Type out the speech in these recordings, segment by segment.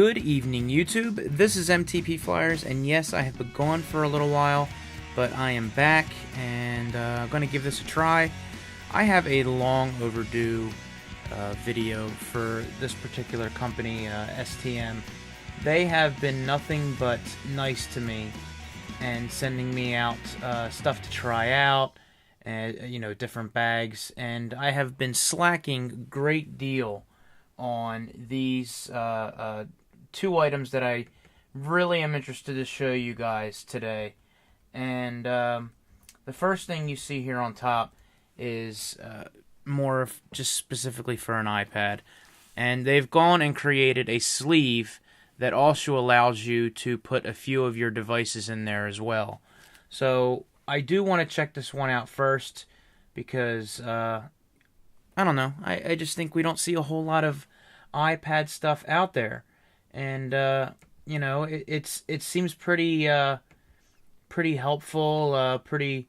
Good evening, YouTube. This is MTP Flyers, and yes, I have been gone for a little while, but I am back, and I'm going to give this a try. I have a long overdue video for this particular company, STM. They have been nothing but nice to me, and sending me out stuff to try out, and different bags, and I have been slacking a great deal on these two items that I really am interested to show you guys today. And the first thing you see here on top is more of just specifically for an iPad, and they've gone and created a sleeve that also allows you to put a few of your devices in there as well. So I do want to check this one out first because I don't know, I just think we don't see a whole lot of iPad stuff out there, and it seems pretty helpful, pretty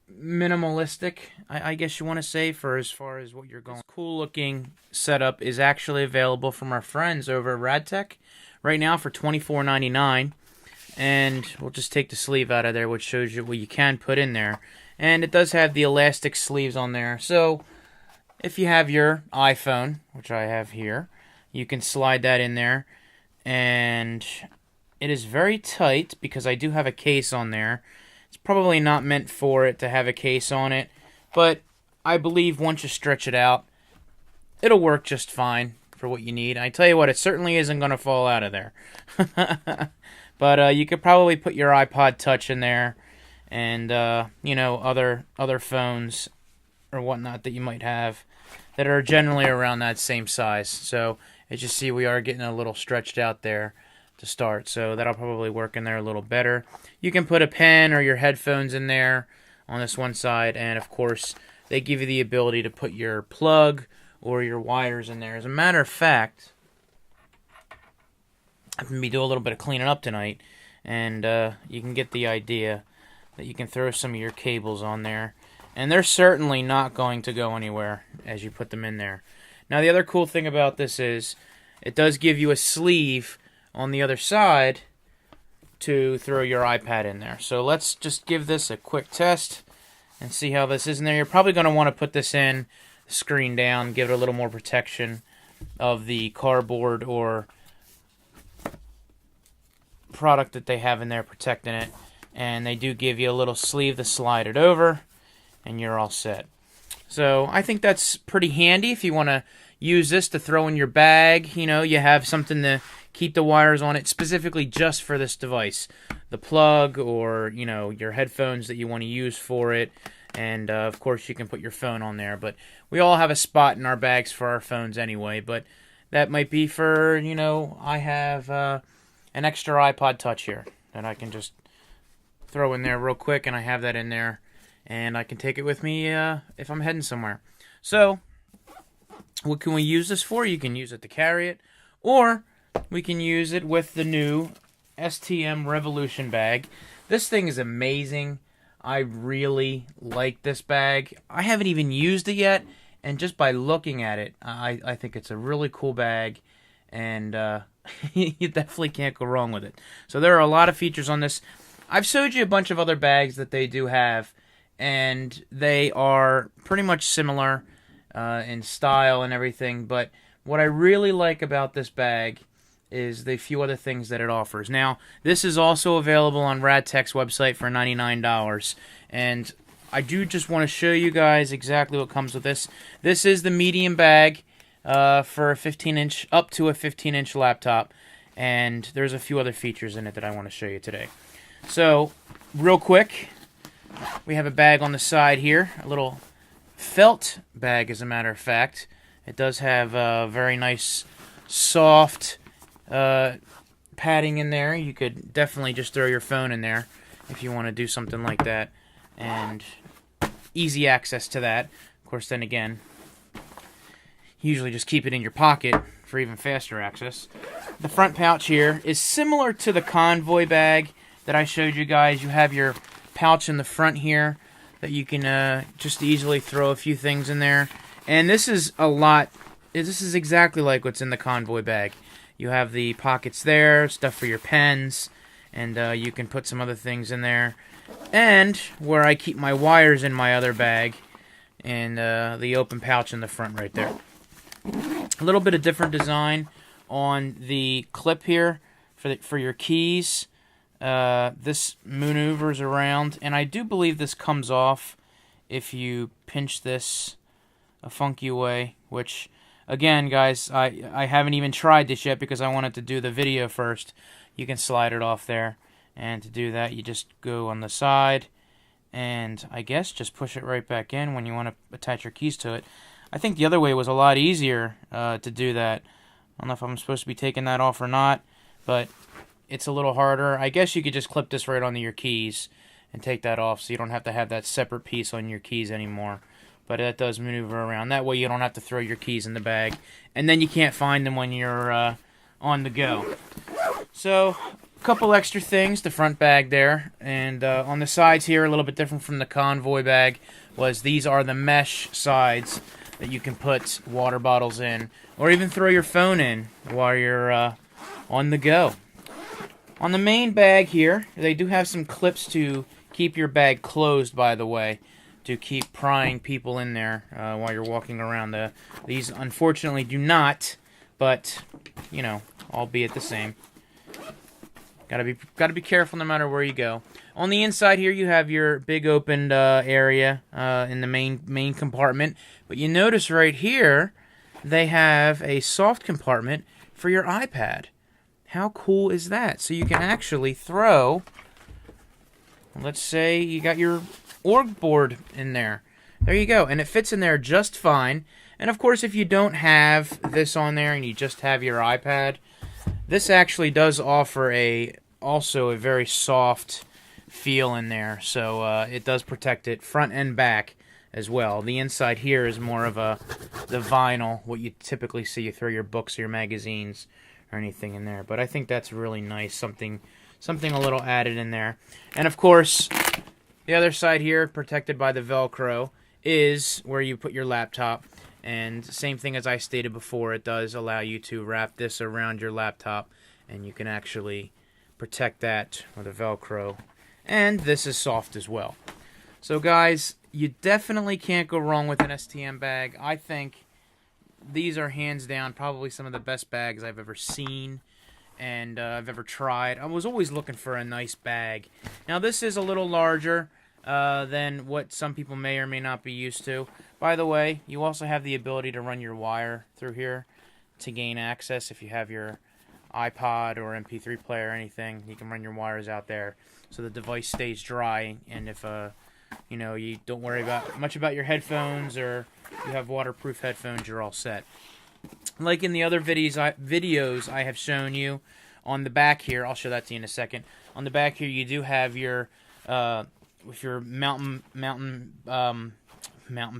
minimalistic, I guess you want to say, for as far as what you're going. This cool looking setup is actually available from our friends over at RadTech right now for $24.99, and we'll just take the sleeve out of there, which shows you what you can put in there. And it does have the elastic sleeves on there, so if you have your iPhone, which I have here, you can slide that in there, and it is very tight because I do have a case on there. It's probably not meant for it to have a case on it, but I believe once you stretch it out, it'll work just fine for what you need. I tell you what, it certainly isn't going to fall out of there. But you could probably put your iPod Touch in there, and other phones or whatnot that you might have that are generally around that same size. So as you see, we are getting a little stretched out there to start, so that'll probably work in there a little better. You can put a pen or your headphones in there on this one side, and of course they give you the ability to put your plug or your wires in there. As a matter of fact, I'm going to be doing a little bit of cleaning up tonight, and you can get the idea that you can throw some of your cables on there, and they're certainly not going to go anywhere as you put them in there. Now, the other cool thing about this is it does give you a sleeve on the other side to throw your iPad in there. So let's just give this a quick test and see how this is in there. You're probably going to want to put this in, screen down, give it a little more protection of the cardboard or product that they have in there protecting it. And they do give you a little sleeve to slide it over, and you're all set. So I think that's pretty handy if you want to use this to throw in your bag. You have something to keep the wires on it specifically just for this device. The plug or, your headphones that you want to use for it. And, of course, you can put your phone on there. But we all have a spot in our bags for our phones anyway. But that might be for, I have an extra iPod Touch here that I can just throw in there real quick, and I have that in there, and I can take it with me if I'm heading somewhere. So what can we use this for? You can use it to carry it, or we can use it with the new STM Revolution bag. This thing is amazing. I really like this bag. I haven't even used it yet, and just by looking at it, I think it's a really cool bag, and you definitely can't go wrong with it. So there are a lot of features on this. I've showed you a bunch of other bags that they do have, and they are pretty much similar in style and everything, but what I really like about this bag is the few other things that it offers. Now, this is also available on RadTech's website for $99, and I do just want to show you guys exactly what comes with this. This is the medium bag for a 15-inch, up to a 15-inch laptop, and there's a few other features in it that I want to show you today. So, real quick, we have a bag on the side here, a little felt bag, as a matter of fact. It does have a very nice, soft padding in there. You could definitely just throw your phone in there if you want to do something like that, and easy access to that. Of course, then again, usually just keep it in your pocket for even faster access. The front pouch here is similar to the Convoy bag that I showed you guys. You have your pouch in the front here that you can just easily throw a few things in there. And this is a lot this is exactly like what's in the convoy bag. You have the pockets there, stuff for your pens, and you can put some other things in there. And where I keep my wires in my other bag, and the open pouch in the front right there. A little bit of different design on the clip here for your keys. This maneuvers around, and I do believe this comes off if you pinch this a funky way, which, again, guys, I haven't even tried this yet because I wanted to do the video first. You can slide it off there, and to do that, you just go on the side, and I guess just push it right back in when you want to attach your keys to it. I think the other way was a lot easier to do that. I don't know if I'm supposed to be taking that off or not, but it's a little harder. I guess you could just clip this right onto your keys and take that off so you don't have to have that separate piece on your keys anymore. But that does maneuver around. That way you don't have to throw your keys in the bag, and then you can't find them when you're on the go. So, a couple extra things, the front bag there, and on the sides here, a little bit different from the convoy bag, was these are the mesh sides that you can put water bottles in, or even throw your phone in while you're on the go. On the main bag here, they do have some clips to keep your bag closed, by the way, to keep prying people in there while you're walking around. These unfortunately do not, but you know, albeit the same. Gotta be careful no matter where you go. On the inside here, you have your big opened area in the main compartment, but you notice right here they have a soft compartment for your iPad. How cool is that? So you can actually throw, let's say you got your org board in there. There you go, and it fits in there just fine. And of course, if you don't have this on there and you just have your iPad, this actually does offer also a very soft feel in there, so it does protect it front and back as well. The inside here is more of the vinyl, what you typically see. You throw your books or your magazines or anything in there, but I think that's really nice, something a little added in there. And of course, the other side here, protected by the Velcro, is where you put your laptop. And same thing as I stated before, it does allow you to wrap this around your laptop, and you can actually protect that with a Velcro. And this is soft as well. So guys, you definitely can't go wrong with an STM bag. I think these are hands down probably some of the best bags I've ever seen and I've ever tried. I was always looking for a nice bag. Now this is a little larger than what some people may or may not be used to. By the way, you also have the ability to run your wire through here to gain access. If you have your iPod or MP3 player or anything, you can run your wires out there so the device stays dry, and if you know, you don't worry much about your headphones, or you have waterproof headphones, you're all set. Like in the other videos I have shown you, on the back here, I'll show that to you in a second. On the back here, you do have your if you're mountain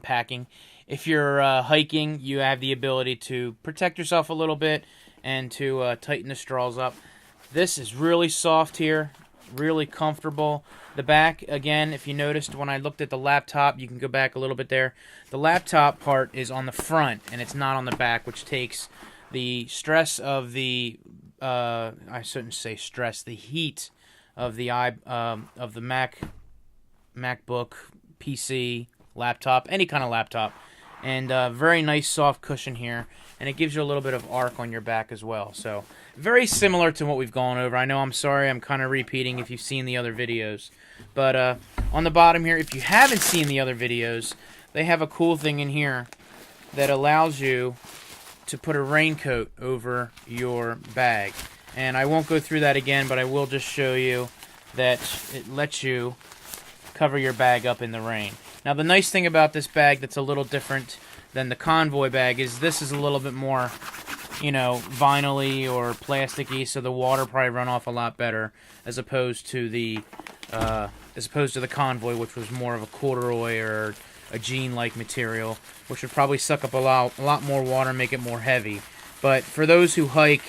packing. If you're hiking, you have the ability to protect yourself a little bit and to tighten the straws up. This is really soft here, really comfortable. The back, again, if you noticed when I looked at the laptop, you can go back a little bit there. The laptop part is on the front, and it's not on the back, which takes the stress of the, I shouldn't say stress, the heat of the MacBook, PC, laptop, any kind of laptop. And very nice soft cushion here, and it gives you a little bit of arc on your back as well. So very similar to what we've gone over. I know, I'm sorry, I'm kind of repeating if you've seen the other videos. But on the bottom here, if you haven't seen the other videos, they have a cool thing in here that allows you to put a raincoat over your bag. And I won't go through that again, but I will just show you that it lets you cover your bag up in the rain. Now, the nice thing about this bag that's a little different than the convoy bag is this is a little bit more, you know, vinyl-y or plasticky, so the water probably run off a lot better as opposed to the convoy, which was more of a corduroy or a jean-like material, which would probably suck up a lot more water and make it more heavy. But for those who hike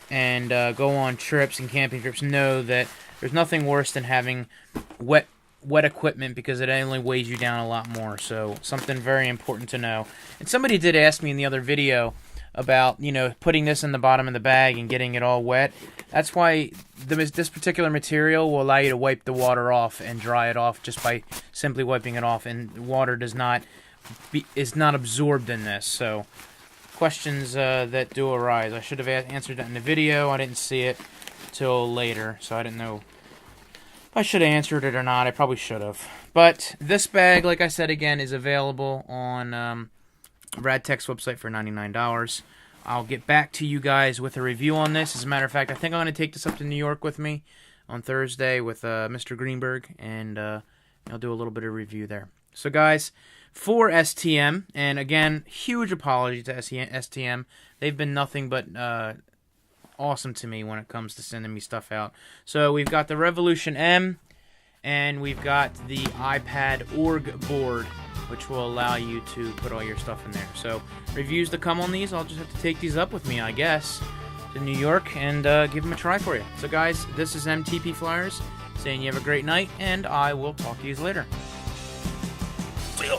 and go on trips and camping trips, know that there's nothing worse than having wet wet equipment because it only weighs you down a lot more. So something very important to know. And somebody did ask me in the other video about, you know, putting this in the bottom of the bag and getting it all wet. That's why this particular material will allow you to wipe the water off and dry it off just by simply wiping it off, and water is not absorbed in this. So questions that do arise, I should have answered that in the video. I didn't see it till later, so I didn't know if I should have answered it or not. I probably should have. But this bag, like I said again, is available on Radtech's website for $99. I'll get back to you guys with a review on this. As a matter of fact, I think I'm going to take this up to New York with me on Thursday with Mr. Greenberg, and I'll do a little bit of review there. So guys, for STM, and again, huge apology to STM. They've been nothing but awesome to me when it comes to sending me stuff out. So we've got the Revolution M, and we've got the iPad org board, which will allow you to put all your stuff in there. So reviews to come on these. I'll just have to take these up with me, I guess, to New York and give them a try for you. So guys, this is MTP Flyers saying you have a great night, and I will talk to you later. See you.